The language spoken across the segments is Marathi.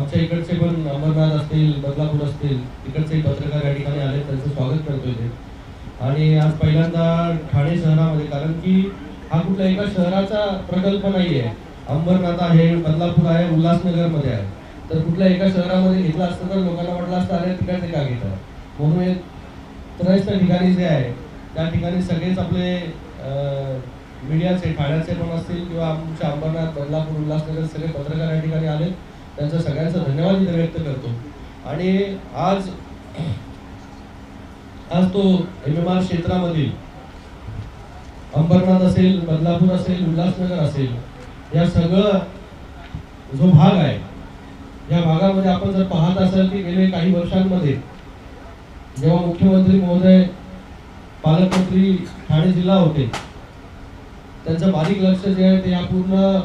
आमच्या इकडचे पण अंबरनाथ असतील, बदलापूर असतील, इकडचे पत्रकार या ठिकाणी आले, त्यांचं स्वागत करतोय ते. आणि आज पहिल्यांदा ठाणे शहरामध्ये, कारण की हा कुठल्या एका शहराचा प्रकल्प नाही आहे. अंबरनाथ आहे, बदलापूर आहे, उल्हासनगरमध्ये आहे. तर कुठल्या एका शहरामध्ये घेतला असतं तर लोकांना वाटलं असतं अरे तिकडे का घेतात, म्हणून हे त्रयस्थ ठिकाणी जे आहे त्या ठिकाणी सगळेच आपले मीडियाचे ठाण्याचे पण असतील किंवा आमच्या अंबरनाथ, बदलापूर, उल्हासनगर सगळे पत्रकार या ठिकाणी आले. त्यांचं सगळ्यांचा धन्यवाद इथे व्यक्त करतो. आणि आज तो MMR क्षेत्रामधील अंबरनाथ असेल, बदलापूर असेल, उल्हासनगर असेल, या सगळं जो भाग आहे, या भागामध्ये आपण जर पाहत असाल की गेले काही वर्षांमध्ये जेव्हा मुख्यमंत्री महोदय, पालकमंत्री ठाणे जिल्हा होते, त्यांचं बारीक लक्ष जे आहे ते या पूर्ण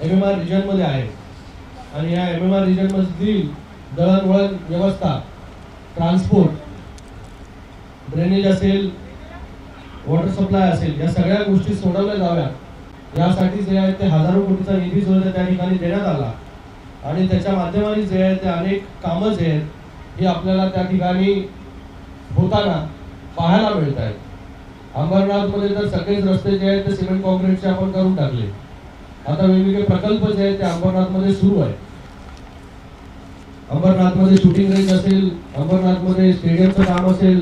MMR रिजन मध्ये आहे. आणि या MMR रिजन मधील दळणवळण व्यवस्था, ट्रान्सपोर्ट, ड्रेनेज असेल, वॉटर सप्लाय असेल, या सगळ्या गोष्टी सोडवल्या जाव्यात यासाठी जे आहे ते हजारो कोटीचा निधी जो आहे त्या ठिकाणी देण्यात आला. आणि त्याच्या माध्यमाने जे आहे ते अनेक कामं जे आहेत हे आपल्याला त्या ठिकाणी होताना पाहायला मिळत आहेत. अंबरनाथमध्ये तर सगळेच रस्ते जे आहेत ते सिमेंट कॉन्क्रीटचे आपण करून टाकले. आता वेगवेगळे प्रकल्प जे आहेत ते अंबरनाथमध्ये सुरू आहेत. अंबरनाथमध्ये शूटिंग रेंज असेल, अंबरनाथमध्ये स्टेडियमचं काम असेल,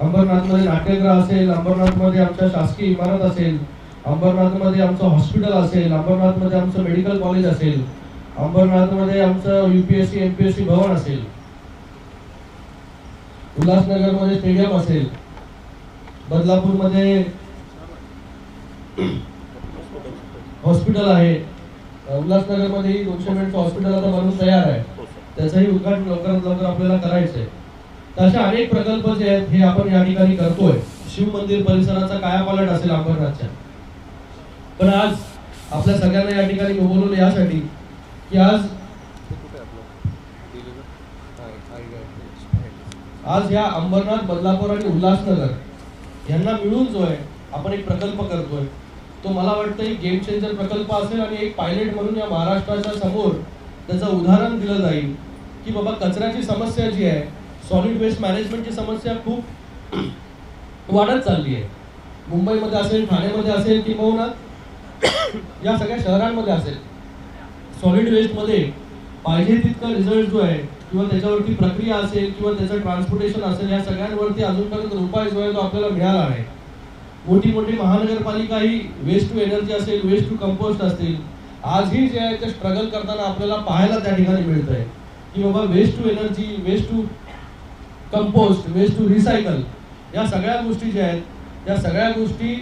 अंबरनाथमध्ये नाट्यगृह असेल, अंबरनाथमध्ये आमच्या शासकीय इमारत असेल, अंबरनाथमध्ये आमचं हॉस्पिटल असेल, अंबरनाथमध्ये आमचं मेडिकल कॉलेज असेल, अंबरनाथमध्ये आमचं UPSC MPSC भवन असेल, उल्हासनगरमध्ये स्टेडियम असेल, बदलापूरमध्ये हॉस्पिटल आहे, उल्हासनगरमध्ये 200 बेडचं हॉस्पिटल आता बनवून तयार आहे, त्याचंही उद्घाटन लवकरात लवकर आपल्याला करायचं आहे. तर अशा अनेक प्रकल्प जे आहेत हे आपण या ठिकाणी करतोय. शिव मंदिर परिसराचा कायापालट असेल अंबरनाथच्या. पण आज आपल्या सगळ्यांना या ठिकाणी बोलवलं यासाठी की आज या अंबरनाथ, बदलापूर आणि उल्हासनगर यांना मिळून जो आहे आपण एक प्रकल्प करतोय, तो मला वाटतं एक गेम चेंजर प्रकल्प असेल. आणि एक पायलट म्हणून या महाराष्ट्राच्या समोर त्याचं उदाहरण दिलं जाईल की बाबा कचऱ्याची समस्या जी आहे, सॉलिड वेस्ट मॅनेजमेंटची समस्या खूप वाढत चालली आहे. मुंबईमध्ये असेल, ठाण्यामध्ये असेल किंवा या सगळ्या शहरांमध्ये असेल, सॉलिड वेस्टमध्ये पाहिजे तितका रिझल्ट जो आहे किंवा त्याच्यावरती प्रक्रिया असेल किंवा त्याचं ट्रान्सपोर्टेशन असेल, या सगळ्यांवरती अजूनपर्यंत उपाय जो आहे तो आपल्याला मिळाला नाही. मोठी मोठी महानगरपालिका ही वेस्ट टू एनर्जी असेल, वेस्ट टू कंपोस्ट असतील, आजही जे आहे ते स्ट्रगल करताना आपल्याला पाहायला त्या ठिकाणी मिळत आहे की बाबा waste to energy, waste to compost, waste to recycle, या सगळ्या गोष्टी ज्या आहेत त्या सगळ्या गोष्टी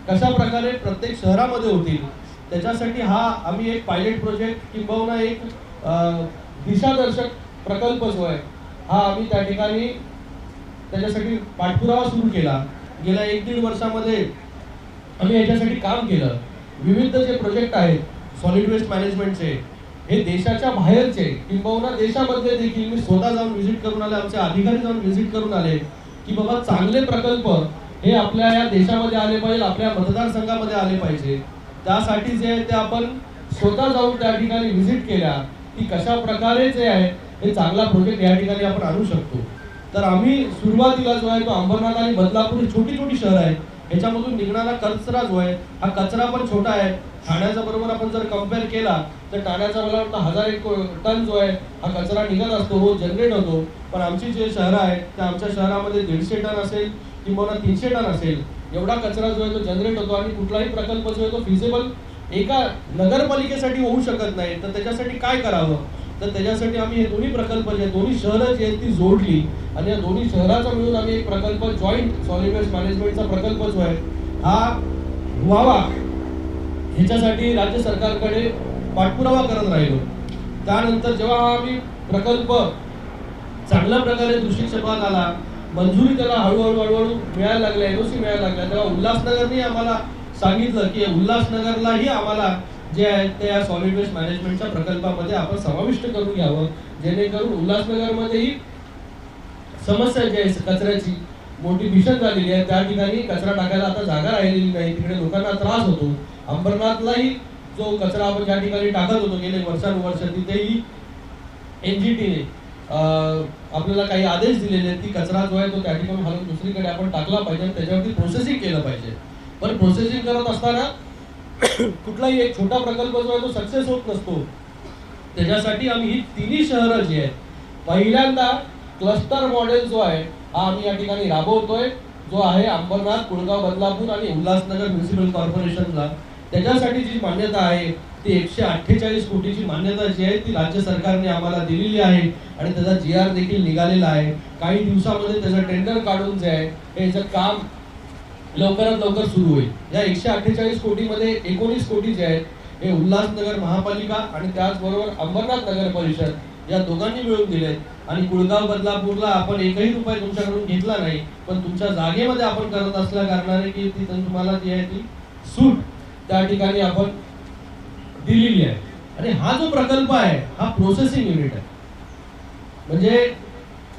कशा प्रकारे प्रत्येक शहरामध्ये होतील त्याच्यासाठी हा आम्ही एक पायलट प्रोजेक्ट किंबहुना एक दिशादर्शक प्रकल्प जो आहे हा आम्ही त्या ठिकाणी त्याच्यासाठी पाठपुरावा सुरू केला. गेल्या 1-1.5 वर्षामध्ये आम्ही याच्यासाठी काम केलं. विविध जे प्रोजेक्ट आहेत सॉलिड वेस्ट मॅनेजमेंटचे, हे देशाच्या बाहेरचे किंबहुना देशामध्ये देखील मी स्वतः जाऊन व्हिजिट करून आले, आमचे अधिकारी जाऊन व्हिजिट करून आले की बाबा चांगले प्रकल्प हे आपल्या या देशामध्ये आले पाहिजे, आपल्या मतदारसंघामध्ये आले पाहिजे. त्यासाठी जे आहे ते आपण स्वतः जाऊन त्या ठिकाणी व्हिजिट केल्या की कशा प्रकारे जे आहे हे चांगला प्रोजेक्ट या ठिकाणी आपण आणू शकतो. तर आम्ही सुरुवातीला जो आहे तो अंबरनाथ आणि बदलापूर ही छोटी छोटी शहर आहेत, ह्याच्यामधून निघणारा कचरा जो आहे हा कचरा पण छोटा आहे. ठाण्याच्या बरोबर आपण जर कम्पेअर केला तर ठाण्याचा मला वाटतं 1000 टन जो आहे हा कचरा निघत असतो, रोज जनरेट होतो. पण आमची जे शहरं आहेत त्या आमच्या शहरामध्ये 150 टन असेल किंवा 300 टन असेल एवढा कचरा जो आहे तो जनरेट होतो. आणि कुठलाही प्रकल्प जो आहे तो फिजिबल एका नगरपालिकेसाठी होऊ शकत नाही. तर त्याच्यासाठी काय करावं, तर त्याच्यासाठी आम्ही हे दोन्ही प्रकल्प जे दोन्ही शहरं जी आहेत ती जोडली आणि या दोन्ही शहराचा मिळून आम्ही एक प्रकल्प जॉईंट सॉलिड वेस्ट मॅनेजमेंटचा प्रकल्प जो आहे हा व्हावा ह्याच्यासाठी राज्य सरकारकडे पाठपुरावा करत राहिलो. त्यानंतर जेव्हा आम्ही प्रकल्प चांगल्या प्रकारे दृष्टिक्षेपात आला, मंजुरी त्याला हळूहळू मिळायला लागल्या, NOC मिळायला लागल्या, तेव्हा उल्हासनगरने आम्हाला सांगितलं की उल्हासनगरलाही आम्हाला जे आहे त्या सॉलिड वेस्ट मॅनेजमेंटच्या प्रकल्पामध्ये आपण समाविष्ट करून घ्यावं, जेणेकरून उल्हासनगरमध्येही समस्या जी आहे कचऱ्याची मोठी भीषण झालेली आहे. त्या ठिकाणी कचरा टाकायला आता जागा राहिलेली नाही, तिकडे लोकांना त्रास होतो. अंबरनाथलाही जो कचरा आपण ज्या ठिकाणी टाकत होतो गेले वर्षानुवर्ष, तिथेही NGTने आपल्याला काही आदेश दिलेले आहेत की कचरा जो आहे तो त्या ठिकाणी हलवून दुसरीकडे आपण टाकला पाहिजे आणि त्याच्यावरती प्रोसेसिंग केलं पाहिजे. पण प्रोसेसिंग करत असताना कुठलाही एक छोटा प्रकल्प जो आहे तो सक्सेस होत नसतो. त्याच्यासाठी आम्ही ही तिन्ही शहरं जी आहेत, पहिल्यांदा क्लस्टर मॉडेल जो आहे हा आम्ही या ठिकाणी राबवतोय, जो आहे अंबरनाथ, कुळगाव, बदलापूर आणि उल्हासनगर म्युनिसिपल कॉर्पोरेशनला. त्याच्यासाठी जी मान्यता आहे ती 148 कोटीची मान्यता जी आहे ती राज्य सरकारने आम्हाला दिलेली आहे आणि त्याचा GR देखील निघालेला आहे. काही दिवसामध्ये त्याचं टेंडर काढून जे आहे याचं काम लवकरात लवकर सुरू होईल. या 148 कोटीमध्ये 19 कोटी जे आहेत हे उल्हासनगर महापालिका आणि त्याचबरोबर अंबरनाथ नगर परिषद या दोघांनी मिळून दिलेत. आणि कुळगाव, बदलापूरला आपण एकही रुपया तुमच्याकडून घेतला नाही, पण तुमच्या जागेमध्ये आपण करत असल्या कारणाने की ती तुम्हाला जी आहे ती सूट त्या ठिकाणी आपण दिलेली आहे. आणि हा जो प्रकल्प आहे हा प्रोसेसिंग युनिट आहे. म्हणजे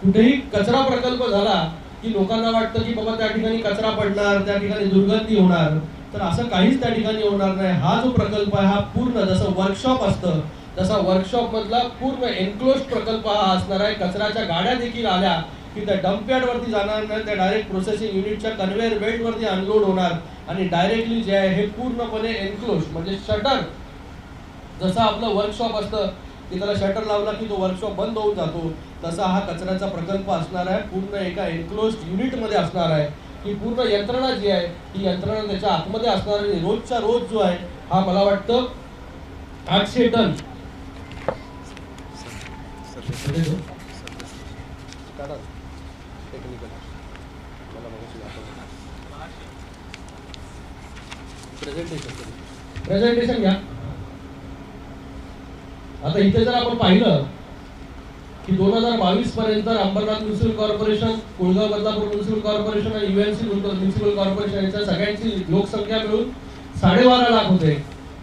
कुठेही कचरा प्रकल्प झाला की लोकांना वाटतं की बाबा त्या ठिकाणी कचरा पडणार, त्या ठिकाणी दुर्गंधी होणार, तर असं काहीच त्या ठिकाणी होणार नाही. हा जो प्रकल्प आहे हा पूर्ण जसं वर्कशॉप असतं तसा वर्कशॉप मधला पूर्ण एन्क्लोज प्रकल्प हा असणार आहे. कचऱ्याच्या गाड्या देखील आल्या की त्या डम्पयार्ड वरती जाणार नाही, त्या डायरेक्ट प्रोसेसिंग युनिटच्या कन्व्हेअर बेल्ट वरती अनलोड होणार आणि डायरेक्टली जे आहे हे पूर्णपणे एन्क्लोज म्हणजे शटर, जसं आपलं वर्कशॉप असतं की त्याला शटर लावला की तो वर्कशॉप बंद होऊन जातो, तसा हा कचऱ्याचा प्रकल्प असणार आहे. पूर्ण एका एन्क्लोज युनिटमध्ये असणार आहे की पूर्ण यंत्रणा जी आहे ही यंत्रणा त्याच्या आतमध्ये असणार आहे. रोजच्या रोज जो आहे हा मला वाटतं 800 टन प्रेझेंटेशन घ्या. आता इथे जर आपण पाहिलं की 2022 पर्यंत Ambarnath municipal corporation, Kulgaon, Badlapur municipal corporation आणि UMC म्युनिसिपल कॉर्पोरेशन यांच्या सगळ्यांची लोकसंख्या मिळून 12.5 लाख होते.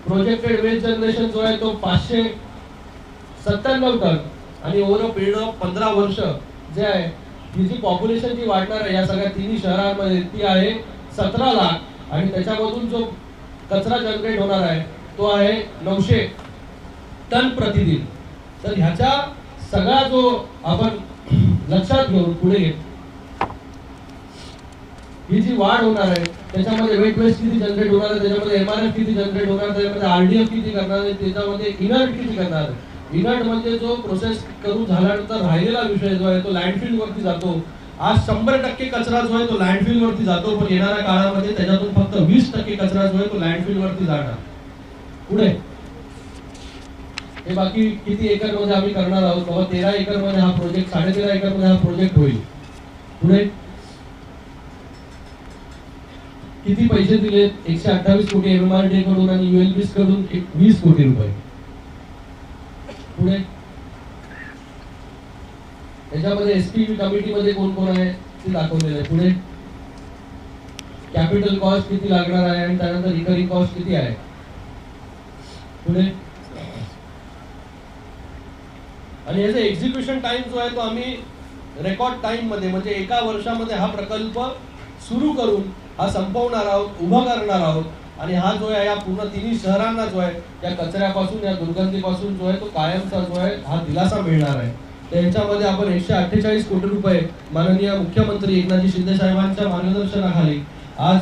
प्रोजेक्टेड वेस्ट जनरेशन जो आहे तो 597 टन आणि ओव्हर अ पिरियड ऑफ 15 वर्ष जे आहे ही जी पॉप्युलेशन जी वाढणार आहे या सगळ्या तिन्ही शहरांमध्ये ती आहे 17 लाख आणि त्याच्यामधून जो कचरा जनरेट होणार आहे तो आहे 900 टन प्रतिदिन. तर ह्याच्या सगळा जो आपण लक्षात घेऊन पुढे ही जी वाढ होणार आहे त्याच्यामध्ये वेट वेस्ट किती जनरेट होणार आहे, त्याच्यामध्ये MRF किती जनरेट होणार, त्याच्यामध्ये RDF किती करणार आहे, त्याच्यामध्ये इनर्ट किती करणार आहे. इनर्ट म्हणजे जो प्रोसेस करून झाल्यानंतर राहिलेला विषय जो आहे तो लँडफिल वरती जातो. आज 100% कचरा जो आहे तो लँडफिल वरती जातो, पण येणाऱ्या काळामध्ये त्याच्यातून फक्त 20% कचरा जो आहे तो लँडफिल वरती जाणार. पुढे हे बाकी किती एकर मध्ये आम्ही करणार आहोत, बाबा 13 एकर मध्ये हा प्रोजेक्ट, 13.5 एकर मध्ये हा प्रोजेक्ट होईल. पुढे किती पैसे दिले, 128 कोटी MMRDA कडून आणि ULBs कडून 20 कोटी रुपये. पुढे याच्यामध्ये SPV कमिटी मध्ये कोण कोण आहे ते दाखवलेलं आहे. पुढे कॅपिटल कॉस्ट किती लागणार आहे आणि त्यानंतर रिकरिंग कॉस्ट किती आहे. पुढे आणि याचा एक्झिक्युशन टाइम जो आहे तो आम्ही रेकॉर्ड टाइम मध्ये म्हणजे एका वर्षामध्ये हा प्रकल्प सुरू करून हा संपवणार आहोत, उभा करणार आहोत. आणि हा जो आहे या पूर्ण तिन्ही शहरांना जो आहे या कचऱ्यापासून, या दुर्गंधीपासून जो आहे तो कायमचा जो आहे हा दिलासा मिळणार आहे. त्याच्यामध्ये आपण 148 कोटी रुपये माननीय मुख्यमंत्री एकनाथजी शिंदे साहेबांच्या मार्गदर्शनाखाली आज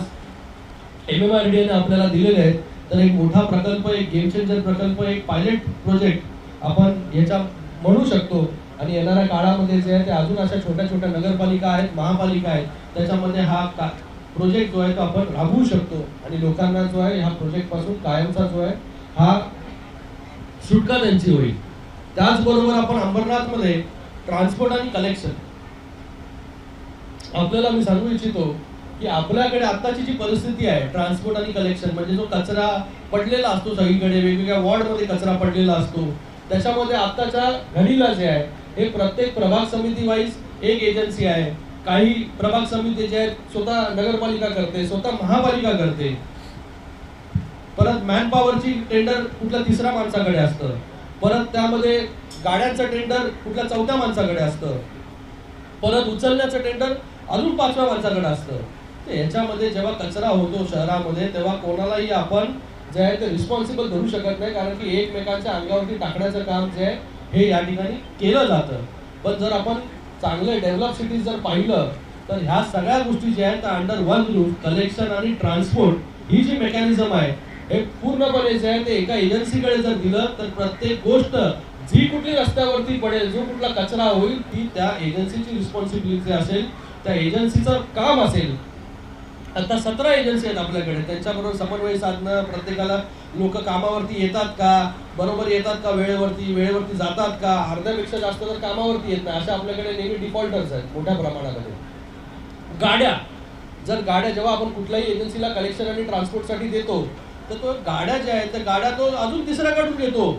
MMRDA ने आपल्याला दिलेले आहेत. तर एक मोठा प्रकल्प, एक गेम चेंजर प्रकल्प, एक पायलट प्रोजेक्ट आपण याच्या म्हणू शकतो. आणि येणाऱ्या काळामध्ये जे आहे ते अजून अशा छोट्या छोट्या नगरपालिका आहेत, महापालिका आहेत, त्याच्यामध्ये हा प्रोजेक्ट जो आहे तो आपण राबवू शकतो आणि लोकांना जो आहे ह्या प्रोजेक्ट पासून कायमचा जो आहे हा सुटका त्यांची होईल. त्याचबरोबर आपण अंबरनाथ मध्ये ट्रान्सपोर्ट आणि कलेक्शन, आपल्याला मी सांगू इच्छितो की आपल्याकडे आताची जी परिस्थिती आहे ट्रान्सपोर्ट आणि कलेक्शन म्हणजे जो कचरा पडलेला असतो सगळीकडे, वेगवेगळ्या वॉर्ड मध्ये कचरा पडलेला असतो, त्याच्यामध्ये आताच्या घडीला जे आहे हे प्रत्येक प्रभाग समिती वाईज एक एजन्सी आहे. काही प्रभाग समिती जे आहेत स्वतः नगरपालिका करते, स्वतः महापालिका करते. परत मॅन पॉवरची टेंडर कुठल्या 3ऱ्या माणसाकडे असतं, परत त्यामध्ये गाड्यांचं टेंडर कुठल्या 4थ्या माणसाकडे असतं, परत उचलण्याचं टेंडर अजून 5व्या माणसाकडे असतं. तर याच्यामध्ये जेव्हा कचरा होतो शहरामध्ये तेव्हा कोणालाही आपण जे आहे ते रिस्पॉन्सिबल धरू शकत नाही, कारण की एकमेकांच्या अंगावरती टाकण्याचं काम जे आहे हे या ठिकाणी केलं जातं. पण जर आपण चांगले डेव्हलप सिटीज जर पाहिलं तर ह्या सगळ्या गोष्टी ज्या आहेत त्या अंडर वन रूफ कलेक्शन आणि ट्रान्सपोर्ट ही जी मेकॅनिझम आहे हे पूर्णपणे जे आहे ते एका एजन्सीकडे जर दिलं तर प्रत्येक गोष्ट जी कुठली रस्त्यावरती पडेल, जो कुठला कचरा होईल, ती त्या एजन्सीची रिस्पॉन्सिबिलिटी असेल, त्या एजन्सीचं काम असेल. आता 17 एजन्सी आहेत आपल्याकडे, त्यांच्याबरोबर समन्वय साधणं, प्रत्येकाला लोक कामावरती येतात का, बरोबर येतात का, वेळेवरती जातात का, अर्ध्यापेक्षा जास्त जर कामावरती येत नाही अशा आपल्याकडे नेहमी डिफॉल्टर्स आहेत मोठ्या प्रमाणामध्ये. गाड्या जेव्हा आपण कुठल्याही एजन्सीला कलेक्शन आणि ट्रान्सपोर्टसाठी देतो तर तो गाड्या ज्या आहेत त्या गाड्या तो अजून तिसऱ्याकडून घेतो.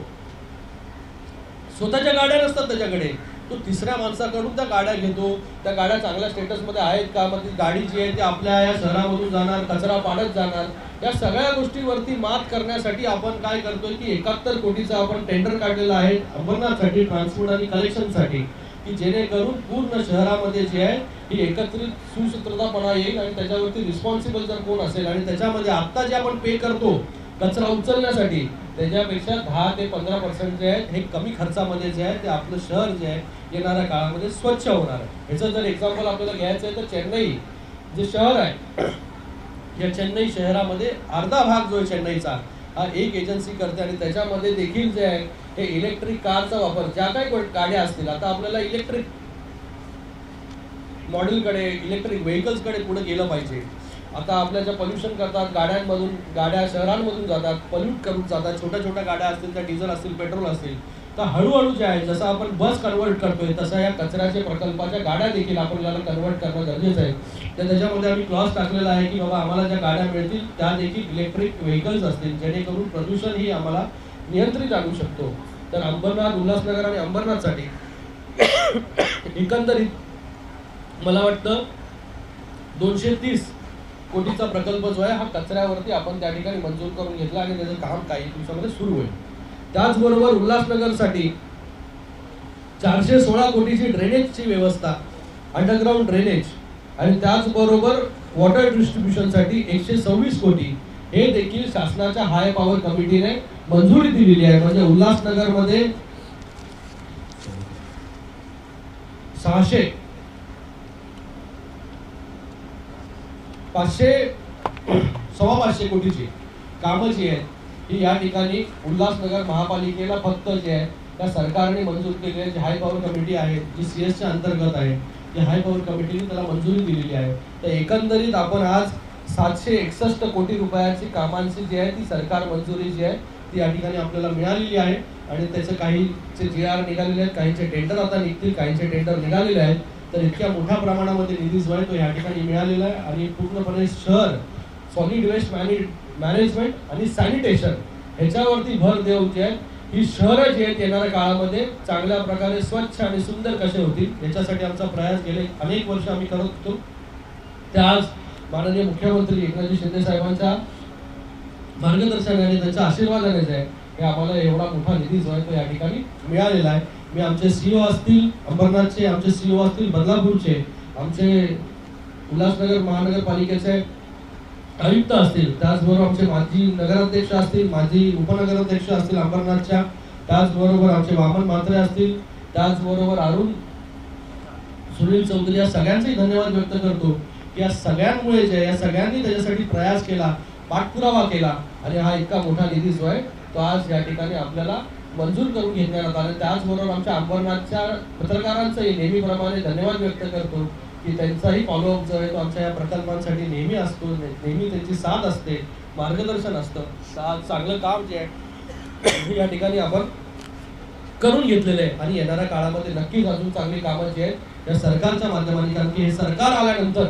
स्वतःच्या गाड्या नसतात त्याच्याकडे, तो तिसऱ्या माणसाकडून त्या गाड्या घेतो. त्या गाड्या चांगल्या स्टेटसमध्ये आहेत का, मग ती गाडी जी आहे ती आपल्या या शहरामधून जाणार, कचरा पाडत जाणार. या सगळ्या गोष्टीवरती मात करण्यासाठी आपण काय करतोय की 71 कोटीचा आपण टेंडर काढलेला आहे अंबरनाथसाठी ट्रान्सपोर्ट आणि कलेक्शनसाठी, की जेणेकरून पूर्ण शहरामध्ये जे आहे ही एकत्रित सुसूत्रतापणा येईल आणि त्याच्यावरती रिस्पॉन्सिबल जर कोण असेल आणि त्याच्यामध्ये आत्ता जे आपण पे करतो कचरा उचलण्यासाठी त्याच्यापेक्षा 10 ते 15% जे आहे हे कमी खर्चामध्ये जे आहे ते आपलं शहर जे आहे येणाऱ्या काळामध्ये स्वच्छ होणार आहे. ह्याचं जर एक्झाम्पल आपल्याला घ्यायचं आहे तर चेन्नई जे शहर आहे या चेन्नई शहरामध्ये अर्धा भाग जो आहे चेन्नईचा हा एक एजन्सी करते आणि त्याच्यामध्ये देखील जे आहे हे इलेक्ट्रिक कारचा वापर, ज्या काही गाड्या असतील, आता आपल्याला इलेक्ट्रिक मॉडेलकडे इलेक्ट्रिक व्हेकल्सकडे पुढे गेलं पाहिजे. आता आपल्या ज्या पोल्युशन करतात गाड्या शहरांमधून जातात, पॉल्यूट करून जातात, छोट्या गाड्या असतील त्या डिझेल असतील पेट्रोल असतील, तर हळूहळू जे आहे जसं आपण बस कन्वर्ट करतोय तसं या कचऱ्याचे प्रकल्पाच्या गाड्या देखील आपल्याला कन्वर्ट करणं गरजेचं आहे. तर त्याच्यामध्ये आम्ही क्लॉज टाकलेला आहे की बाबा आम्हाला ज्या गाड्या मिळतील त्या देखील इलेक्ट्रिक व्हेकल्स असतील, जेणेकरून प्रदूषण ही आम्हाला नियंत्रित आणू शकतो. तर अंबरनाथ, उल्हासनगर आणि अंबरनाथसाठी एकंदरीत मला वाटतं 230 कोटीचा प्रकल्प जो आहे हा कचऱ्यावरती आपण त्या ठिकाणी मंजूर करून घेतला आणि त्याचं काम काही दिवसामध्ये सुरू होईल. त्याचबरोबर उल्हासनगरसाठी 416 कोटीची ड्रेनेजची व्यवस्था, अंडरग्राऊंड ड्रेनेज, आणि त्याचबरोबर वॉटर डिस्ट्रीब्युशनसाठी 126 कोटी हे देखील शासनाच्या हाय पॉवर कमिटीने मंजुरी दिलेली आहे. म्हणजे उल्हासनगरमध्ये 500 कोटीची कामं जी आहेत ही या ठिकाणी उल्हासनगर महापालिकेला फक्त जे आहे त्या सरकारने मंजूर केली आहे. जी हाय पॉवर कमिटी आहे जी CS अंतर्गत आहे, ती हाय पॉवर कमिटीने त्याला मंजुरी दिलेली आहे. तर एकंदरीत आपण आज 761 कोटी रुपयाची कामांची जी आहे ती सरकार मंजुरी जी आहे ती या ठिकाणी आपल्याला मिळालेली आहे. आणि त्याचे काहीचे GR निघालेले आहेत, काहींचे टेंडर आता निघतील, काहींचे टेंडर निघालेले आहेत. तर इतक्या मोठ्या प्रमाणामध्ये निधी जो आहे तो या ठिकाणी मिळालेला आहे आणि पूर्णपणे शहर सॉलिड वेस्ट मॅनेजमेंट आणि सॅनिटेशन ह्याच्यावरती भर देऊन जे आहे ही शहरं जी आहेत येणाऱ्या काळामध्ये चांगल्या प्रकारे स्वच्छ आणि सुंदर कसे होतील याच्यासाठी आमचा प्रयास गेले अनेक वर्ष आम्ही करत होतो. त्या आज माननीय मुख्यमंत्री एकनाथजी शिंदे साहेबांच्या मार्गदर्शनाने त्यांच्या आशीर्वादाने जे आहे हे आम्हाला एवढा मोठा निधी जो आहे तो या ठिकाणी मिळालेला आहे. मी आमचे CEO असतील अंबरनाथचे, आमचे CEO असतील बदलापूरचे, आमचे उल्हासनगर महानगरपालिकेचे आयुक्त असतील, त्याचबरोबर आमचे माजी नगराध्यक्ष असतील, माजी उपनगराध्यक्ष असतील अंबरनाथच्या, त्याचबरोबर आमचे वामन म्हात्रे असतील, त्याचबरोबर अरुण सुनील चौधरी, या सगळ्यांचे धन्यवाद व्यक्त करतो की या सगळ्यांमुळे जे या सगळ्यांनी त्याच्यासाठी प्रयास केला, पाठपुरावा केला आणि हा इतका मोठा निधी जो आहे तो आज या ठिकाणी आपल्याला मंजूर करून घेण्यात आला. त्याचबरोबर आमच्या अंबरनाथच्या पत्रकारांचाही नेहमीप्रमाणे धन्यवाद व्यक्त करतो की त्यांचाही फॉलोअप जो आहे तो आमच्या या प्रकल्पांसाठी नेहमी असतो, नेहमी त्यांची साथ असते, मार्गदर्शन असतं. चांगलं काम जे आहे या ठिकाणी आपण करून घेतलेलं आहे आणि येणाऱ्या काळामध्ये नक्कीच अजून चांगली कामं जी आहेत या सरकारच्या माध्यमाने, कारण की हे सरकार आल्यानंतर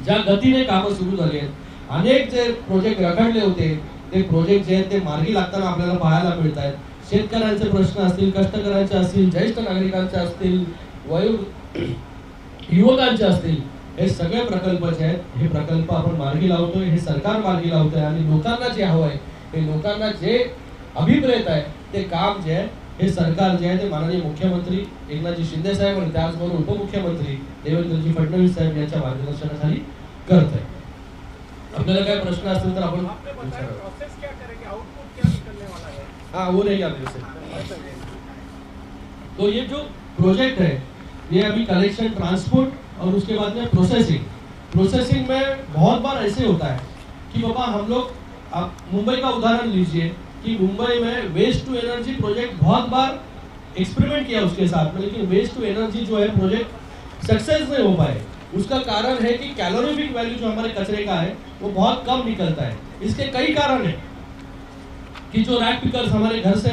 ज्या गतीने कामं सुरू झाली आहेत, अनेक जे प्रोजेक्ट रखडले होते ते प्रोजेक्ट जे आहेत ते मार्गी लागताना आपल्याला पाहायला मिळत आहेत. शेतकऱ्यांचे प्रश्न असतील, कष्टकऱ्यांचे असतील, ज्येष्ठ नागरिकांचे असतील, युवकांचे असतील, हे सगळे प्रकल्प जे आहेत हे प्रकल्प आपण मार्गी लावतोय, हे सरकार मार्गी लावतोय आणि लोकांना जे हवं आहे, हे लोकांना जे अभिप्रेत आहे ते काम जे आहे हे सरकार जे आहे ते माननीय मुख्यमंत्री एकनाथजी शिंदे साहेब आणि त्याचबरोबर उपमुख्यमंत्री देवेंद्रजी फडणवीस साहेब यांच्या मार्गदर्शनाखाली करत आहे. आपल्याला काय प्रश्न असतील तर आपण हाँ वो रहेगा मेरे से। तो ये जो प्रोजेक्ट है ये अभी कलेक्शन ट्रांसपोर्ट और उसके बाद में प्रोसेसिंग में बहुत बार ऐसे होता है कि बाबा हम लोग, आप मुंबई का उदाहरण लीजिए कि मुंबई में वेस्ट टू एनर्जी प्रोजेक्ट बहुत बार एक्सपेरिमेंट किया उसके साथ में, लेकिन वेस्ट टू एनर्जी जो है प्रोजेक्ट सक्सेस नहीं हो पाए। उसका कारण है कि कैलोरीफिक वैल्यू जो हमारे कचरे का है वो बहुत कम निकलता है। इसके कई कारण है कि जो रैक पिकर्स हमारे घर से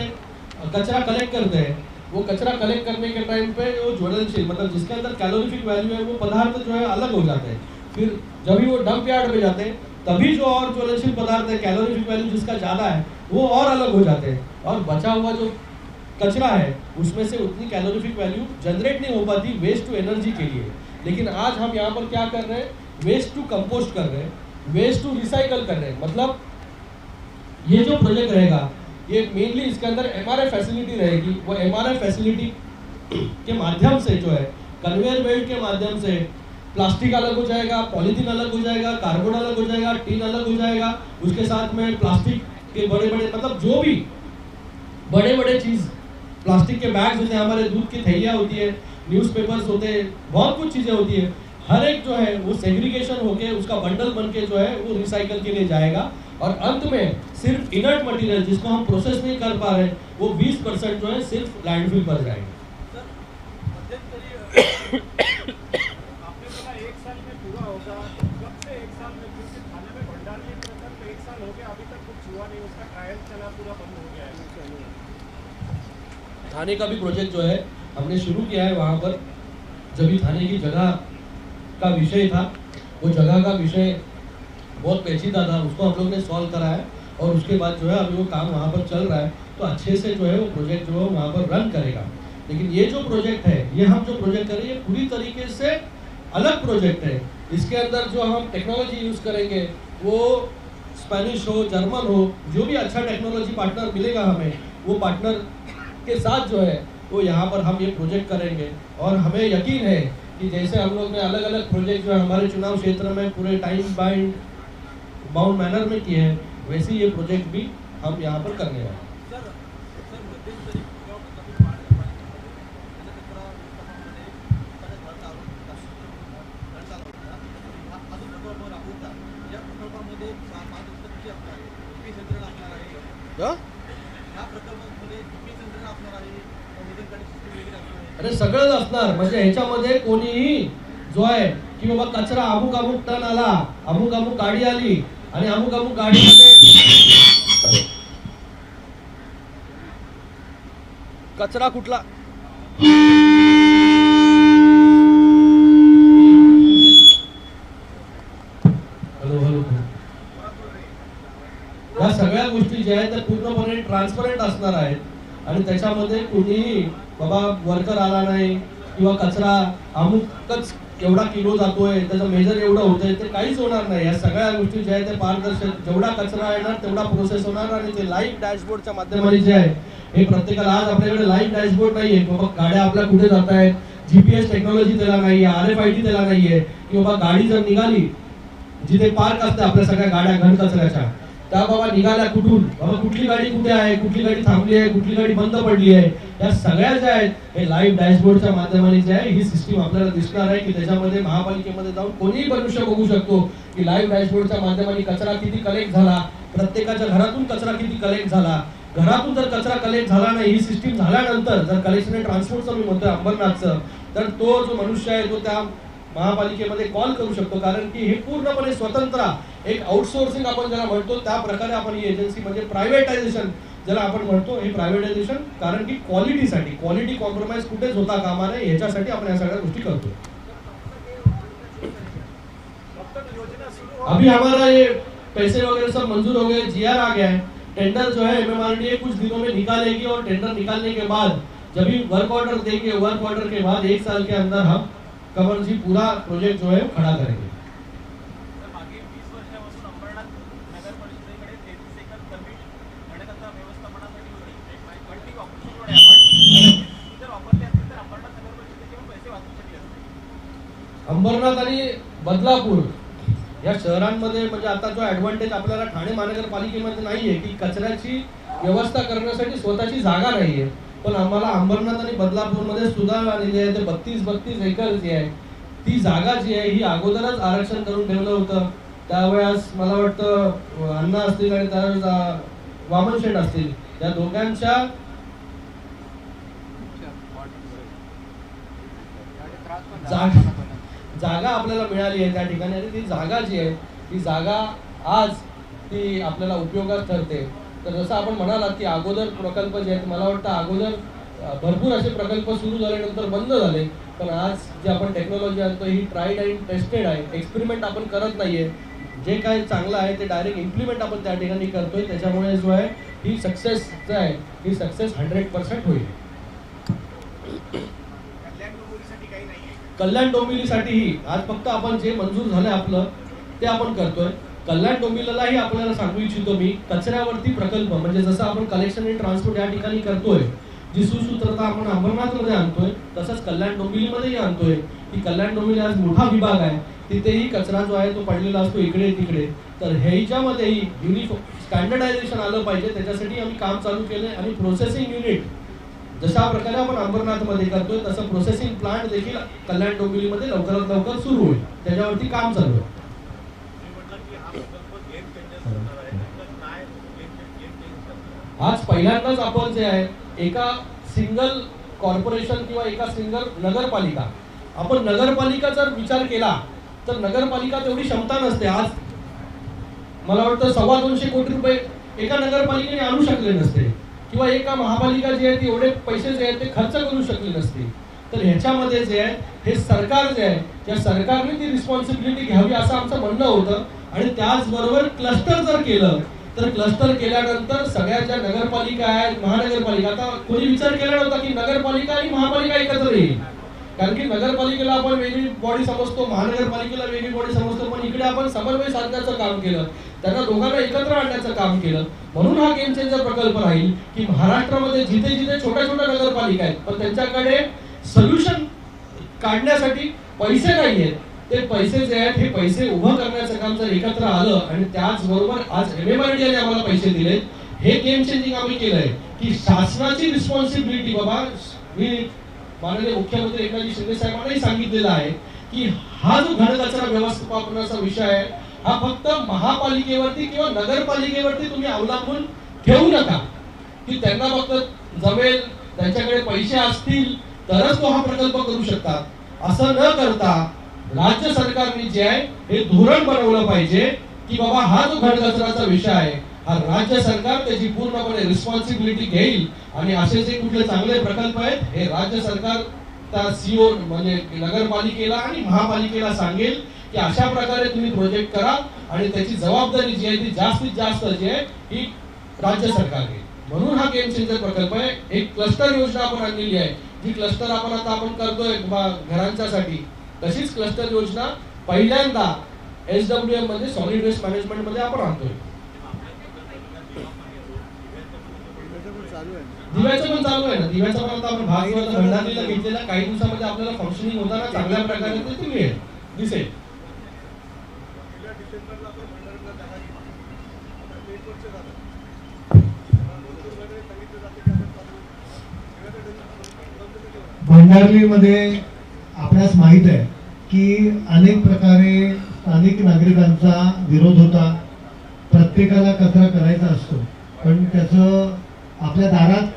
कचरा कलेक्ट करते हैं, वो कचरा कलेक्ट करने के टाइम पे वो ज्वलनशील, मतलब जिसके अंदर कैलोरीफिक वैल्यू है वो पदार्थ जो है अलग हो जाते हैं। फिर जब भी वो डंप यार्ड में जाते हैं तभी जो और ज्वलनशील पदार्थ है कैलोरीफिक वैल्यू जिसका ज़्यादा है वो और अलग हो जाते हैं, और बचा हुआ जो कचरा है उसमें से उतनी कैलोरीफिक वैल्यू जनरेट नहीं हो पाती वेस्ट टू एनर्जी के लिए। लेकिन आज हम यहाँ पर क्या कर रहे हैं, वेस्ट टू कंपोस्ट कर रहे हैं, वेस्ट टू रिसाइकल कर रहे हैं। मतलब ये जो प्रोजेक्ट रहेगा ये मेनली इसके अंदर एमआरएफ फैसिलिटी रहेगी। वो एमआरएफ फैसिलिटी के माध्यम से जो है कन्वेयर बेल्ट के माध्यम से प्लास्टिक अलग हो जाएगा, पॉलीथीन अलग हो जाएगा, कार्बन अलग हो जाएगा, टीन अलग हो जाएगा, उसके साथ में प्लास्टिक के बड़े बड़े, मतलब जो भी बड़े बड़े चीज़, प्लास्टिक के बैग्स होते हैं, हमारे दूध की थैलियाँ होती है, न्यूज़पेपर्स होते हैं, बहुत कुछ चीज़ें होती है, हर एक जो है वो सेग्रीगेशन होके उसका बंडल बन के जो है वो रिसाइकल के लिए जाएगा। और अंत में सिर्फ इनर्ट मटेरियल जिसको हम प्रोसेस नहीं कर पा रहे वो 20% जो है सिर्फ लैंडफिल पर जाएगा। थाने का भी प्रोजेक्ट जो है हमने शुरू किया है। वहाँ पर जब भी थाने की जगह का विषय था, वो जगह का विषय बहुत पेचीदा था, उसको हम लोग ने सॉल्व करा है और उसके बाद जो है अभी वो काम वहाँ पर चल रहा है, तो अच्छे से जो है वो प्रोजेक्ट जो है वहाँ पर रन करेगा। लेकिन ये जो प्रोजेक्ट है, ये हम जो प्रोजेक्ट करें ये पूरी तरीके से अलग प्रोजेक्ट है। इसके अंदर जो हम टेक्नोलॉजी यूज़ करेंगे वो स्पेनिश हो, जर्मन हो, जो भी अच्छा टेक्नोलॉजी पार्टनर मिलेगा हमें, वो पार्टनर के साथ जो है वो यहाँ पर हम ये प्रोजेक्ट करेंगे। और हमें यकीन है कि जैसे हम लोग ने अलग अलग प्रोजेक्ट जो है हमारे चुनाव क्षेत्र में पूरे टाइम बाउंड मैनर में किए हैं, वैसे ये प्रोजेक्ट भी हम यहाँ पर करने वाले हैं। अरे सगळंच असणार, म्हणजे ह्याच्यामध्ये कोणीही जो आहे की बाबा कचरा अमुक अमुक टन आला, अमुक अमुक गाडी आली आणि अमुक अमुक गाडीमध्ये कचरा कुठला, या सगळ्या गोष्टी ज्या आहेत त्या पूर्णपणे ट्रान्सपरंट असणार आहेत आणि त्याच्यामध्ये कुणीही बाबा वर्कर आला नाही किंवा कचरा अमुकच एवढा किलो जातोय, त्याचं मेजर एवढं होतंय, ते काहीच होणार नाही। या सगळ्या गोष्टी ज्या आहेत ते पारदर्शक, जेवढा कचरा येणार तेवढा प्रोसेस होणार आणि ते लाईव्ह डॅशबोर्डच्या माध्यमाने जे आहे हे प्रत्येकाला, आज आपल्याकडे लाईव्ह डॅशबोर्ड नाहीये, बाबा गाड्या आपल्या कुठे जात आहेत, जीपीएस टेक्नॉलॉजी त्याला नाहीये, RFID त्याला नाहीये, की बाबा गाडी जर निघाली जिथे पार्क असते आपल्या सगळ्या गाड्या घन कचऱ्याच्या, त्या बाबा निघाल्या कुठून, बाबा कुठली गाडी कुठे आहे, कुठली गाडी थांबली आहे, कुठली गाडी बंद पडली आहे, या सगळ्या ज्या आहेत हे लाईव्ह डॅशबोर्डच्या माध्यमाने जे आहे ही सिस्टीम आपल्याला दिसणार आहे की त्याच्यामध्ये महापालिकेमध्ये जाऊन कोणीही मनुष्य बघू शकतो की लाईव्ह डॅशबोर्डच्या माध्यमाने कचरा किती कलेक्ट झाला, प्रत्येकाच्या घरातून कचरा किती कलेक्ट झाला, घरातून जर कचरा कलेक्ट झाला नाही, ही सिस्टीम झाल्यानंतर जर कलेक्शन अँड ट्रान्सपोर्टचं मी म्हणतोय अंबरनाथचं, तर तो जो मनुष्य आहे तो त्या महापालिकेमध्ये कॉल करू शकतो, कारण की हे पूर्णपणे स्वतंत्र एक आउटसोर्सिंग आपण ज्याला म्हणतो त्या प्रकारे आपण ही एजन्सी, म्हणजे प्रायव्हेटायझेशन ज्याला आपण म्हणतो, हे प्रायव्हेटायझेशन, कारण की क्वालिटीसाठी, क्वालिटी कॉम्प्रोमाइज कुठेच होता कामा नये याच्यासाठी आपण या सगळ्या गोष्टी करतो। अभी हमारा ये पैसे वगैरह सब मंजूर हो गए, GR आ गया है, टेंडर जो है MMRDA कुछ दिनों में निकालेगी और टेंडर निकालने के बाद जब भी वर्क ऑर्डर देंगे, वर्क ऑर्डर के बाद 1 साल के अंदर हम कंवर जी पूरा प्रोजेक्ट जो है खड़ा करेंगे। अंबरनाथ आणि बदलापूर या शहरांमध्ये म्हणजे आता जो ॲडव्हान्टेज आपल्याला ठाणे महानगरपालिकेमध्ये नाही आहे की कचऱ्याची व्यवस्था करण्यासाठी स्वतःची जागा नाही आहे, पण आम्हाला अंबरनाथ आणि बदलापूरमध्ये सुद्धा आलेली आहे. ते 32 एकर जी आहे ती जागा जी आहे ही अगोदरच आरक्षण करून ठेवलं होतं. त्यावेळेस मला वाटतं अण्णा असतील आणि त्या वामन शेठ असतील या दोघांच्या जागा आपल्याला मिळाली आहे त्या ठिकाणी आणि ती जागा जी आहे ती जागा आज ती आपल्याला उपयोगात ठरते. तर जसं आपण म्हणालात की अगोदर प्रकल्प जे आहेत मला वाटतं अगोदर भरपूर असे प्रकल्प सुरू झाल्यानंतर बंद झाले, पण आज जे आपण टेक्नॉलॉजी आणतो ही ट्राईड अँड टेस्टेड आहे. एक्सपेरिमेंट आपण करत नाहीये, जे काय चांगलं आहे ते डायरेक्ट इम्प्लिमेंट आपण त्या ठिकाणी करतोय. त्याच्यामुळे जो आहे ही सक्सेस जे आहे ही सक्सेस 100% होईल. कल्याण डोंबिवलीसाठीही आज फक्त आपण जे मंजूर झालंय आपलं ते आपण करतोय. कल्याण डोंबिवलीलाही आपल्याला सांगू इच्छितो मी, कचऱ्यावरती प्रकल्प म्हणजे जसं आपण कलेक्शन आणि ट्रान्सपोर्ट या ठिकाणी करतोय, जी सुसूत्रता आपण अंबरनाथमध्ये आणतोय तसंच कल्याण डोंबिवलीमध्येही आणतोय. की कल्याण डोंबिवली आज मोठा विभाग आहे, तिथेही कचरा जो आहे तो पडलेला असतो इकडे तिकडे. तर ह्याच्यामध्येही युनिफॉर्म स्टँडर्डायझेशन आलं पाहिजे, त्याच्यासाठी आम्ही काम चालू केलंय. आणि प्रोसेसिंग युनिट जशा प्रकारे आपण अंबरनाथमध्ये करतोय तसं प्रोसेसिंग प्लांट देखील कल्याण डोंबिवलीमध्ये लवकरात लवकर सुरू होईल, त्याच्यावरती काम चालू आहे. आज पहिल्यांदाच आपण जे आहे एका सिंगल कॉर्पोरेशन किंवा एका सिंगल नगरपालिका, आपण नगरपालिका जर विचार केला तर नगरपालिका तेवढी क्षमता नसते. आज मला वाटतं 225 कोटी रुपये एका नगरपालिकेने आणू शकले नसते किंवा एका महापालिका जी आहे ती एवढे पैसे जे आहेत ते खर्च करू शकले नसते. तर ह्याच्यामध्ये जे आहे हे सरकार जे आहे त्या सरकारने ती रिस्पॉन्सिबिलिटी घ्यावी असं आमचं म्हणणं होतं. आणि त्याचबरोबर क्लस्टर जर केलं तर क्लस्टर केल्यानंतर सगळ्या ज्या नगरपालिका आहेत महानगरपालिका, आता कोणी विचार केला नव्हता की नगरपालिका आणि महापालिका एकत्र येईल, कारण की नगरपालिकेला आपण वेगळी बॉडी समजतो, महानगरपालिकेला वेगळी बॉडी समजतो, पण इकडे आपण समन्वय साधण्याचं काम केलं, त्यांना दोघांना एकत्र आणण्याचं काम केलं. म्हणून हा गेम चेंजर प्रकल्प राहील की महाराष्ट्रामध्ये जिथे जिथे छोट्या छोट्या नगरपालिका आहेत पण त्यांच्याकडे सोल्युशन काढण्यासाठी पैसे नाही आहेत, ते पैसे जे आहेत हे पैसे उभं करण्याचं काम जर एकत्र आलं आणि त्याचबरोबर आज MMRDA आम्हाला पैसे दिलेत, हे गेम चेंजिंग आम्ही केलंय की शासनाची रिस्पॉन्सिबिलिटी बाबा. मी माननीय मुख्यमंत्री एकनाथ शिंदे साहेबांनाही सांगितलेलं आहे की हा जो घनकचरा व्यवस्थापनाचा विषय आहे हा फक्त महापालिकेवरती किंवा नगरपालिकेवरती तुम्ही अवलंबून ठेवू नका की त्यांना फक्त जमेल त्यांच्याकडे पैसे असतील तरच तो हा प्रकल्प करू शकतात. असं न करता राज्य सरकारने जे आहे हे धोरण बनवलं पाहिजे की बाबा हा जो घनकचराचा विषय आहे हा राज्य सरकार त्याची पूर्णपणे रिस्पॉन्सिबिलिटी घेईल आणि असे जे कुठले चांगले प्रकल्प आहेत हे राज्य सरकार त्या सीओ म्हणजे नगरपालिकेला आणि महापालिकेला सांगेल की अशा प्रकारे तुम्ही प्रोजेक्ट करा आणि त्याची जबाबदारी जी आहे ती जास्तीत जास्त जी आहे ही राज्य सरकार घेईल. म्हणून हा गेम चेंजर प्रकल्प आहे. एक क्लस्टर योजना आपण आणलेली आहे, जी क्लस्टर आता आपण करतोय घरांच्यासाठी, तशीच क्लस्टर योजना पहिल्यांदा SWM मध्ये सॉलिड वेस्ट मॅनेजमेंट मध्ये आपण आणतोय. दिव्याचं पण चालू आहे ना, दिव्याचा पण आता आपण भाग भंडारीला घेतलेला काही दिवसामध्ये आपल्याला फंक्शनिंग होताना चांगल्या प्रकारे ते मिळेल दिसेल. भंडारलीमध्ये आपल्यास माहित आहे की अनेक प्रकारे स्थानिक नागरिकांचा विरोध होता. प्रत्येकाला कचरा करायचा असतो पण त्याचं आपल्या दारात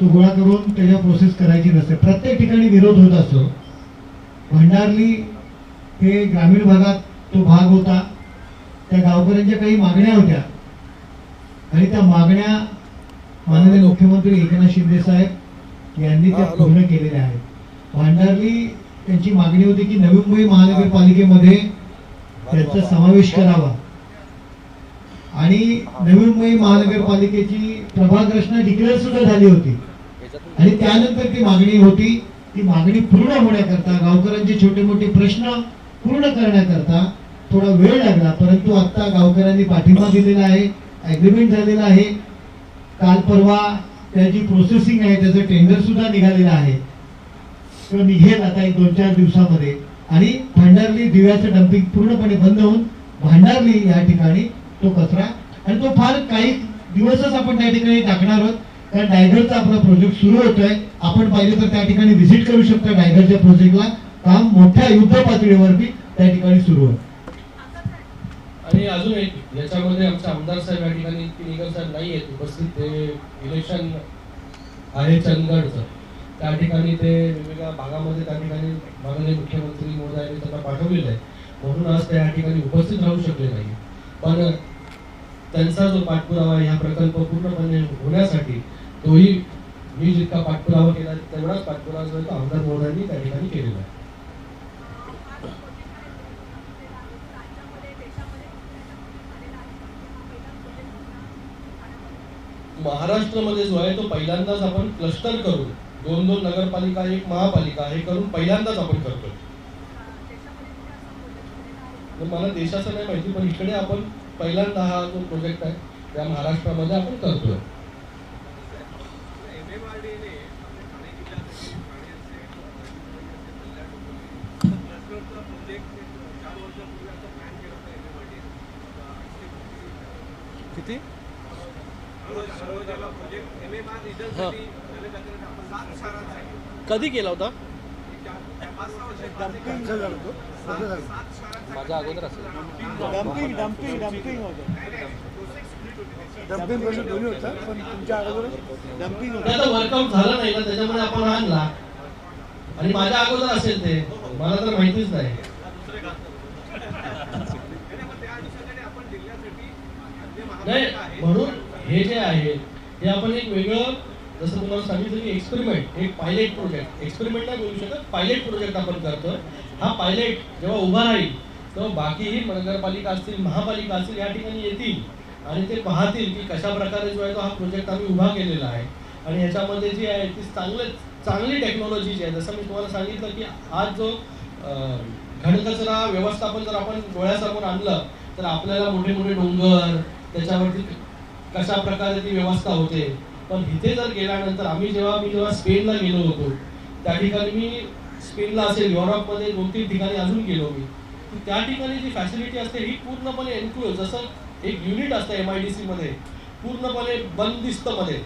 तो गोळा करून त्याच्या प्रोसेस करायची नसते. प्रत्येक ठिकाणी विरोध होत असतो. भंडारली हे ग्रामीण भागात तो भाग होता. त्या गावकऱ्यांच्या काही मागण्या होत्या आणि त्या मागण्या माननीय मुख्यमंत्री एकनाथ शिंदे साहेब यांनी त्या पूर्ण केलेल्या आहेत. भंडारली त्यांची मागणी होती की नवी मुंबई महानगरपालिकेमध्ये त्यांचा समावेश करावा आणि नवी मुंबई महानगरपालिकेची प्रभाग रचना डिक्लेअर सुद्धा झाली होती आणि त्यानंतर ती मागणी होती. ती मागणी पूर्ण होण्याकरता गावकऱ्यांचे छोटे मोठे प्रश्न पूर्ण करण्याकरता थोडा वेळ लागला, परंतु आता गावकऱ्यांनी पाठिंबा दिलेला आहे, ॲग्रीमेंट झालेला आहे. काल परवा त्याची प्रोसेसिंग आहे, त्याचं टेंडर सुद्धा निघालेलं आहे, तो निघेल आता 1-2-4 दिवसामध्ये आणि भांडारली दिव्याचं डम्पिंग पूर्णपणे बंद होऊन भांडारली या ठिकाणी तो कचरा आणि तो फार काही दिवसच आपण त्या ठिकाणी टाकणार आहोत. कारण टायगरचा आपला प्रोजेक्ट सुरू होतोय. आपण पाहिजे तर त्या ठिकाणी व्हिजिट करू शकता. टायगरच्या प्रोजेक्टला काम मोठ्या युद्ध पातळीवरती त्या ठिकाणी सुरू आहे. आणि अजून एक याच्यामध्ये आमचे आमदार साहेब या ठिकाणी निगम साहेब नाही आहेत उपस्थित. ते इलेक्शन आहे चंदगडचं, त्या ठिकाणी ते वेगवेगळ्या भागामध्ये त्या ठिकाणी माननीय मुख्यमंत्री महोदयांनी त्यांना पाठवलेलं आहे, म्हणून आज त्या ठिकाणी उपस्थित राहू शकले नाही. पण त्यांचा जो पाठपुरावा ह्या प्रकल्प पूर्णपणे होण्यासाठी तोही मी जितका पाठपुरावा केला तेवढाच पाठपुरावा जो आहे तो आमदार महोदयांनी त्या ठिकाणी केलेला आहे. महाराष्ट्रामध्ये जो आहे तो पहिल्यांदाच आपण क्लस्टर करून 2-2 नगरपालिका 1 महापालिका हे करून पहिल्यांदाच आपण करतोय. मला देशाचं नाही माहिती, पण इकडे आपण पहिल्यांदा हा जो प्रोजेक्ट आहे त्या महाराष्ट्रामध्ये आपण करतोय. किती कधी केला होता? माझ्या अगोदर असेल. वर्कआउट झालं नाही ना, त्याच्यामुळे आपण आणला आणि माझ्या अगोदर असेल ते मला तर माहितीच नाही. नाही म्हणून हे जे आहे हे आपण एक वेगळं, जसं तुम्हाला सांगितलं की एक्सपेरिमेंट, एक पायलट प्रोजेक्ट, एक्सपेरिमेंट नाही बोलू शकत, पायलट प्रोजेक्ट आपण करतोय. हा पायलट जेव्हा उभा राहील तेव्हा बाकीही नगरपालिका असतील महापालिका असतील या ठिकाणी येतील आणि ते पाहतील की कशा प्रकारे जो आहे तो हा प्रोजेक्ट आम्ही उभा केलेला आहे. आणि ह्याच्यामध्ये जी आहे ती चांगली टेक्नॉलॉजी जी आहे, जसं मी तुम्हाला सांगितलं की आज जो घनकचरा व्यवस्थापन जर आपण डोळ्यासमोर आणलं तर आपल्याला मोठे मोठे डोंगर त्याच्यावरती कशा प्रकारे ती व्यवस्था होते. पण इथे जर गेल्यानंतर मी जेव्हा स्पेनला गेलो होतो त्या ठिकाणी, मी स्पेनला असेल युरोपमध्ये 2-3 ठिकाणी अजून गेलो मी, त्या ठिकाणी जी फॅसिलिटी असते ही पूर्णपणे एन्क्लोज, जसं एक युनिट असतं MIDC मध्ये पूर्णपणे बंदिस्त मध्ये,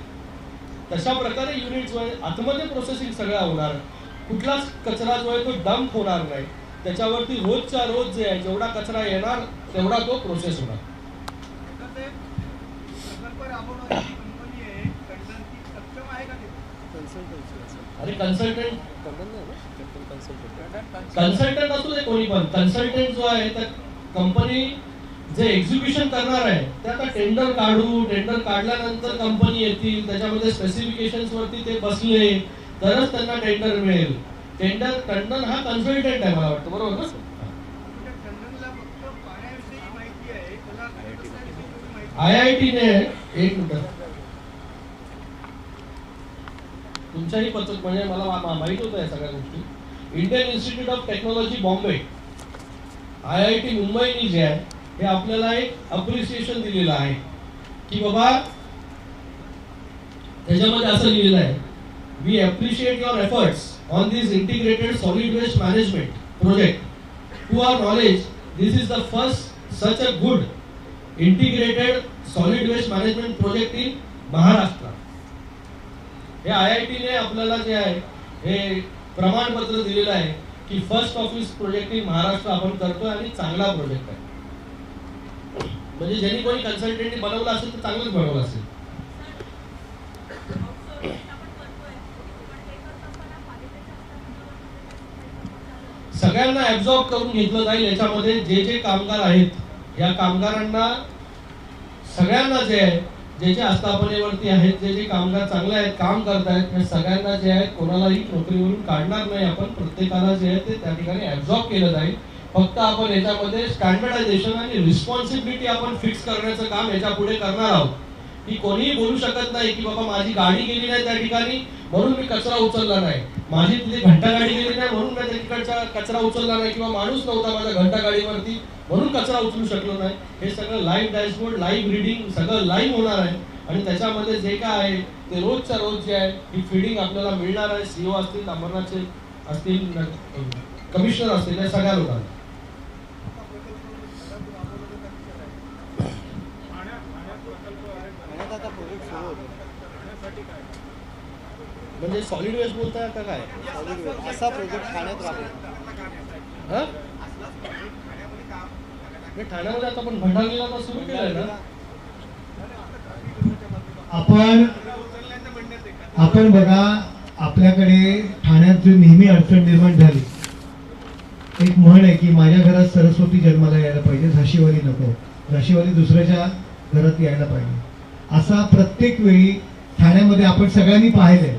तशा प्रकारे युनिट जो आहे आतमध्ये प्रोसेसिंग सगळं होणार. कुठलाच कचरा जो आहे तो डंप होणार नाही. त्याच्यावरती रोजच्या रोज जे आहे जेवढा कचरा येणार तेवढा तो प्रोसेस होणार. अरे कन्सल्टंट असू दे कोणी पण, कन्सल्टंट जो आहे त्या कंपनी जे एक्झिक्युशन करणार आहे ते आता टेंडर काढल्यानंतर कंपनी येतील, त्याच्यामध्ये स्पेसिफिकेशन्स वरती ते बसले तरच त्यांना टेंडर मिळेल. टंडन हा कन्सल्टंट आहे मला वाटतं, बरोबर ना? IIT ने एक मिनिट तुमच्याही पद्धत म्हणजे मला माहित होतं या सगळ्या गोष्टी. Indian institute of technology Bombay IIT मुंबईनी जे आहे हे आपल्याला एक अप्रिसिएशन दिलेलं आहे की बाबा त्याच्यामध्ये असं लिहिलेलं आहे, we appreciate your efforts on this integrated solid waste management project. To our knowledge this is the first such a good integrated solid waste management project in Maharashtra. हे IIT ने आपल्याला जे आहे हे प्रमाणपत्र दिलेलं आहे की first office project in Maharashtra आपण करतोय आणि चांगला प्रोजेक्ट आहे. म्हणजे ज्यांनी कोणी कन्सल्टंटनी बनवलं असेल तर चांगलंच बनवलं असेल. सगळ्यांना ऍब्झॉर्ब करून घेतलं जाईल. याच्यामध्ये जे जे कामगार आहेत या कामगारांना सगळ्यांना जे आहे जे आस्थापनेवरती आहेत जे कामगार चांगले आहेत काम करतायत त्या सगळ्यांना जे आहे कोणालाही नोकरीवरून काढणार नाही आपण. प्रत्येकाला जे आहे ते त्या ठिकाणी ऍब्झॉर्ब केलं जाईल. फक्त आपण याच्यामध्ये स्टँडर्डायझेशन आणि रिस्पॉन्सिबिलिटी आपण फिक्स करण्याचं काम याच्या पुढे करणार आहोत. की कोणीही बोलू शकत नाही की बाबा माझी गाडी गेली नाही त्या ठिकाणी म्हणून मी कचरा उचलला नाही, माझी तिथे घंटा गाडी गेली नाही म्हणून मी तिकडचा कचरा उचलला नाही, किंवा माणूस नव्हता माझ्या घंटा गाडीवरती म्हणून कचरा उचलू शकलो नाही. हे सगळं लाईव्ह डॅशबोर्ड, लाईव्ह रीडिंग सगळं लाईव्ह होणार आहे. आणि त्याच्यामध्ये जे काय आहे ते रोजच्या रोज जे आहे ही फीडिंग आपल्याला मिळणार आहे. CEO असतील, अमरनाथचे असतील, कमिशनर असतील या सगळ्या लोकांना. म्हणजे सॉलिड वेस्ट बोलताय का काय? असा प्रोजेक्ट ठाण्यात राहील. हा? नाही, ठाण्यामध्ये आता आपण भंडारगीला तर सुरू केलंय ना. आपण बघा, आपल्याकडे ठाण्यात जी नेहमी अडचण निर्माण झाली, एक म्हण आहे की माझ्या घरात सरस्वती जन्माला यायला पाहिजे, झाशीवाली नको, झाशीवाली दुसऱ्याच्या घरात यायला पाहिजे. असा प्रत्येक वेळी ठाण्यामध्ये आपण सगळ्यांनी पाहिलंय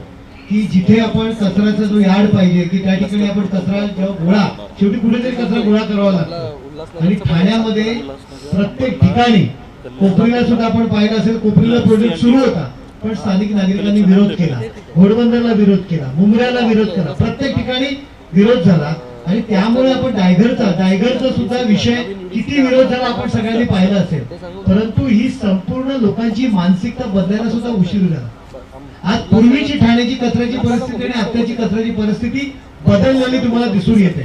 की जिथे आपण कचऱ्याचा जो यार्ड पाहिजे की त्या ठिकाणी आपण कचरा जेव्हा गोळा, शेवटी कुठेतरी कचरा गोळा करावा लागतो. आणि ठाण्यामध्ये प्रत्येक ठिकाणी, कोपरीला सुद्धा आपण पाहिलं असेल, कोपरीला प्रोजेक्ट सुरू होता पण स्थानिक नागरिकांनी विरोध केला, घोडबंदरला विरोध केला, मुंबऱ्याला विरोध केला, प्रत्येक ठिकाणी विरोध झाला. आणि त्यामुळे आपण डायगरचा सुद्धा विषय किती विरोध झाला आपण सगळ्यांनी पाहिलं असेल. परंतु ही संपूर्ण लोकांची मानसिकता बदलायला सुद्धा उशीर झाला. आज पूर्वीची ठाण्याची कचऱ्याची परिस्थिती आणि आत्ताची कचऱ्याची परिस्थिती बदललेली तुम्हाला दिसून येते.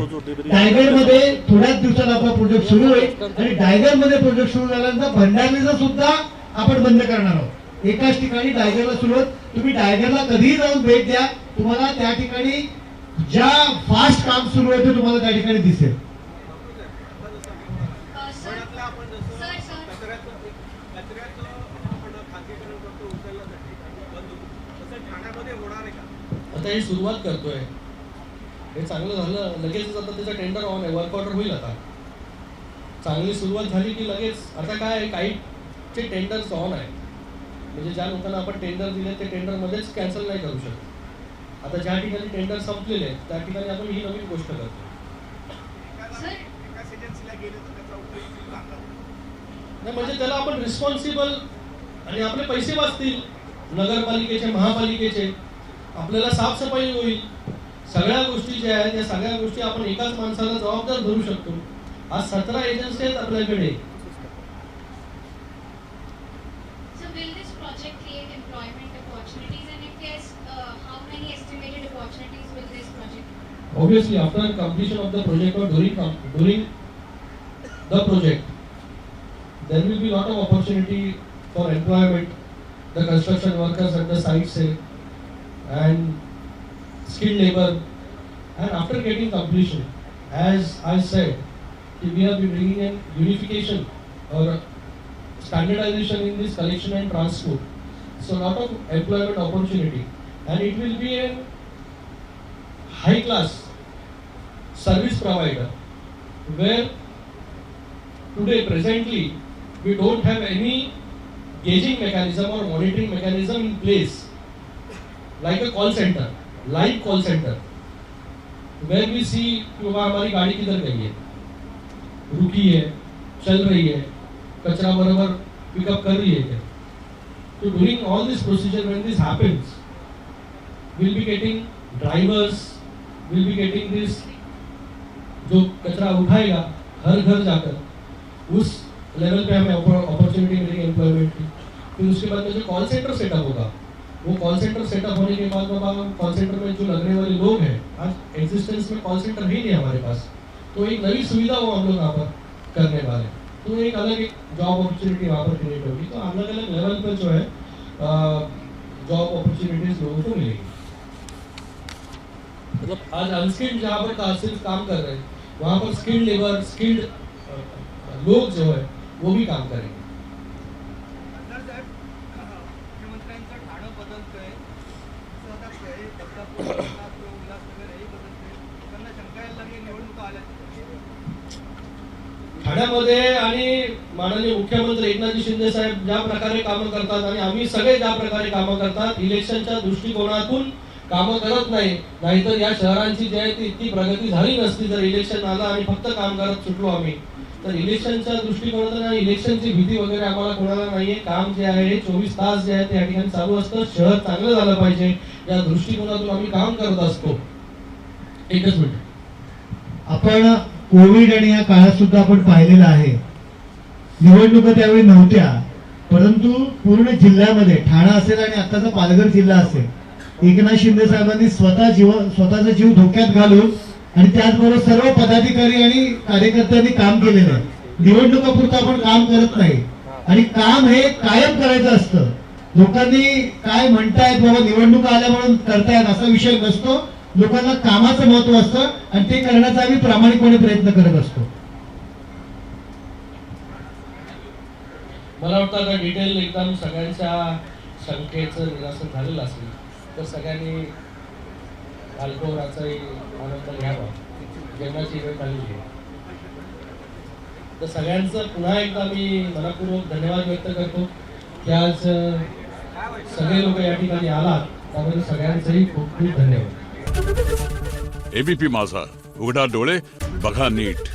डायगरमध्ये थोड्याच दिवसात आपला प्रोजेक्ट सुरू होईल आणि डायगरमध्ये प्रोजेक्ट सुरू झाल्यानंतर भंडारगीचा सुद्धा आपण बंद करणार आहोत. एकाच ठिकाणी डायगरला सुरुवात, तुम्ही डायगरला कधीही जाऊन भेट द्या, तुम्हाला त्या ठिकाणी ज्या फास्ट काम सुरू आहे ते तुम्हाला त्या ठिकाणी दिसेल. आता हे सुरुवात करतोय, हे चांगलं झालं, लगेच आता त्याचं टेंडर ऑन आहे, वर्क ऑर्डर होईल. आता चांगली सुरुवात झाली की लगेच आता काय काहीचे टेंडर्स ऑन आहे, म्हणजे ज्या लोकांना आपण टेंडर दिले ते टेंडर मध्येच कॅन्सल नाही करू शकत. आता ज्या ठिकाणी टेंडर संपलेले आहेत त्या ठिकाणी आपण ही नवीन गोष्ट करतो. नाही म्हणजे त्याला आपण रिस्पॉन्सिबल, आणि आपले पैसे वाचतील, नगरपालिकेचे, महापालिकेचे, आपल्याला साफसफाई होईल. सगळ्या गोष्टी ज्या आहेत त्या सगळ्या गोष्टी आपण एकाच माणसाला जबाबदार धरू शकतो. आज 17 एजन्सी आहेत आपल्याकडे. Obviously, after completion of the project or during the project, there will be lot of opportunity for employment. The construction workers at the site say, and skilled labor. And after getting completion, as I said, we have been bringing in unification or standardization in this collection and transport. So lot of employment opportunity, and it will be a high class service provider, where today presently we don't have any gauging mechanism or monitoring mechanism in place, like a call center, live call center, where we see कि वहाँ हमारी गाड़ी किधर गई है, रुकी है, चल रही है, कचरा बराबर पिकअप कर रही है क्या. So during all this procedure, when this happens, we'll be getting drivers, we'll be getting this, जो कचरा उठाएगा हर घर जाकर, उस लेवल पे हमें अपॉर्चुनिटी मिलेगी एम्प्लॉयमेंट की. फिर उसके बाद में जो कॉल सेंटर सेटअप होगा, वो कॉल सेंटर सेटअप होने के बाद में कॉल सेंटर में जो लगने वाले लोग हैं, आज एग्जिस्टेंस में कॉल सेंटर ही नहीं हमारे पास, तो एक नई सुविधा वो हम लोग यहाँ पर करने वाले. तो एक अलग एक जॉब अपॉर्चुनिटी वहाँ पर क्रिएट होगी. तो अलग अलग लेवल पर जो है जॉब अपॉर्चुनिटीज लोगों को मिलेगी. मतलब आज अनस्किल्ड जहाँ पर सिर्फ काम कर रहे हैं, वहाँ पर स्किल्ड लेबर, स्किल्ड लोग जो है वो भी काम करेंगे. ठाण्यामध्ये आणि माननीय मुख्यमंत्री एकनाथ शिंदे साहेब ज्या प्रकारे कामं करतात आणि आम्ही सगळे ज्या प्रकारे कामं करतात, इलेक्शनच्या दृष्टिकोनातून कामं करत नाही, नाहीतर या शहरांची जी आहे ती इतकी प्रगती झाली नसती. जर इलेक्शन आलं आणि फक्त काम करत सुटलो आम्ही, तर इलेक्शनच्या दृष्टिकोनातून आणि इलेक्शनची भीती वगैरे आम्हाला कोणाला नाहीये. काम जे आहे 24 तास जे आहे ते या ठिकाणी चालू असतं. शहर चांगलं झालं पाहिजे या दृष्टिकोनातून आम्ही काम करत असतो. एकच मिनिट. आपण कोविड आणि या काळात सुद्धा आपण पाहिलेलं आहे, निवडणुका त्यावेळी नव्हत्या, परंतु पूर्ण जिल्ह्यामध्ये ठाणा असेल आणि आताचा पालघर जिल्हा असेल, एकनाथ शिंदे साहेबांनी स्वतःचा जीव धोक्यात घालून आणि त्याचबरोबर सर्व पदाधिकारी आणि कार्यकर्त्यांनी काम केलेलं आहे. निवडणुकापुरतं आपण काम करत नाही आणि काम हे कायम करायचं असतं. लोकांनी काय म्हणतायत बाबा निवडणुका आल्या म्हणून करतायत असा विषय नसतो. लोकांना कामाचं महत्व असतं आणि ते करण्याचा आम्ही प्रामाणिकपणे प्रयत्न करत असतो. मला वाटतं आता डिटेल एकदम सगळ्यांच्या शंकेचं निरासन झालेलं असेल तर सगळ्यांनी अल्कोहोलचाही आनंद घ्यावा. जेवणाची वेळ झालेली आहे. तर सगळ्यांचं पुन्हा एकदा मी मनपूर्वक धन्यवाद व्यक्त करतो की आज सगळे लोक या ठिकाणी आलात त्याबद्दल सगळ्यांचंही खूप खूप धन्यवाद. एबीपी माझा, उघडा डोळे बघा नीट.